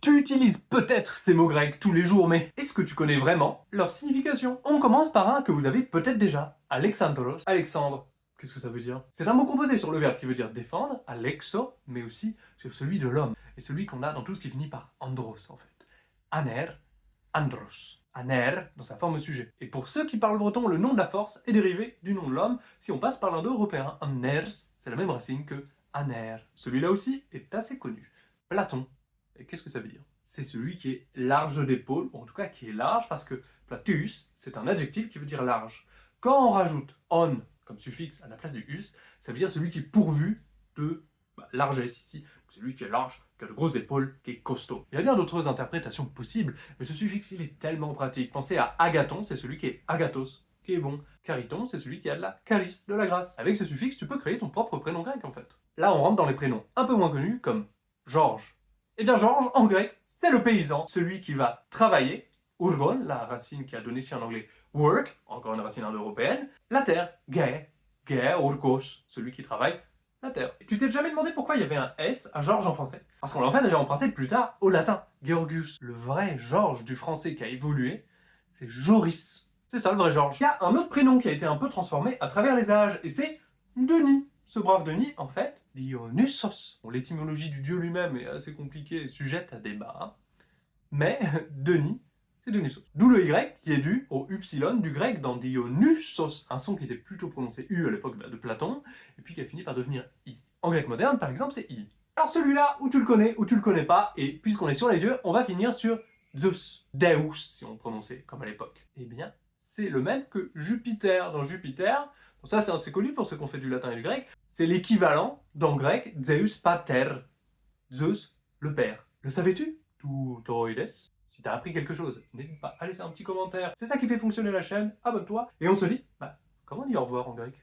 Tu utilises peut-être ces mots grecs tous les jours, mais est-ce que tu connais vraiment leur signification? On commence par un que vous avez peut-être déjà. Alexandros. Alexandre. Qu'est-ce que ça veut dire? C'est un mot composé sur le verbe qui veut dire défendre, alexo, mais aussi sur celui de l'homme, et celui qu'on a dans tout ce qui finit par andros en fait. Aner, andros. Aner dans sa forme au sujet. Et pour ceux qui parlent breton, le nom de la force est dérivé du nom de l'homme si on passe par l'indo-européen. Aners, c'est la même racine que aner. Celui-là aussi est assez connu. Platon. Et qu'est-ce que ça veut dire? C'est celui qui est large d'épaule, ou en tout cas qui est large, parce que platus, c'est un adjectif qui veut dire large. Quand on rajoute on comme suffixe à la place du us, ça veut dire celui qui est pourvu de largesse ici. Celui qui est large, qui a de grosses épaules, qui est costaud. Il y a bien d'autres interprétations possibles, mais ce suffixe il est tellement pratique. Pensez à agathon, c'est celui qui est agathos, qui est bon. Cariton, c'est celui qui a de la charis, de la grâce. Avec ce suffixe, tu peux créer ton propre prénom grec en fait. Là, on rentre dans les prénoms un peu moins connus, comme Georges. Eh bien, Georges, en grec, c'est le paysan, celui qui va travailler, urgon, la racine qui a donné ici en anglais work, encore une racine indo-européenne, la terre, ger, urkos, celui qui travaille la terre. Tu t'es jamais demandé pourquoi il y avait un S à Georges en français? Parce qu'on l'a en fait réemprunté plus tard au latin. Georgius, le vrai Georges du français qui a évolué, c'est Joris. C'est ça le vrai Georges. Il y a un autre prénom qui a été un peu transformé à travers les âges, et c'est Denis. Ce brave Denis, en fait, Dionysos. Bon, l'étymologie du dieu lui-même est assez compliquée et sujette à débat, mais Denis, c'est Dionysos. D'où le Y qui est dû au upsilon du grec dans Dionysos, un son qui était plutôt prononcé U à l'époque de Platon, et puis qui a fini par devenir I. En grec moderne, par exemple, c'est I. Alors celui-là, ou tu le connais, ou tu le connais pas, et puisqu'on est sur les dieux, on va finir sur Zeus, Deus, si on prononçait comme à l'époque. Eh bien, c'est le même que Jupiter. Dans Jupiter, bon, ça c'est assez connu pour ceux qui ont fait du latin et du grec, c'est l'équivalent dans grec Zeus pater, Zeus le père. Le savais-tu? Tutoides. Si t'as appris quelque chose, n'hésite pas à laisser un petit commentaire. C'est ça qui fait fonctionner la chaîne, abonne-toi, et on se dit, comment on dit au revoir en grec?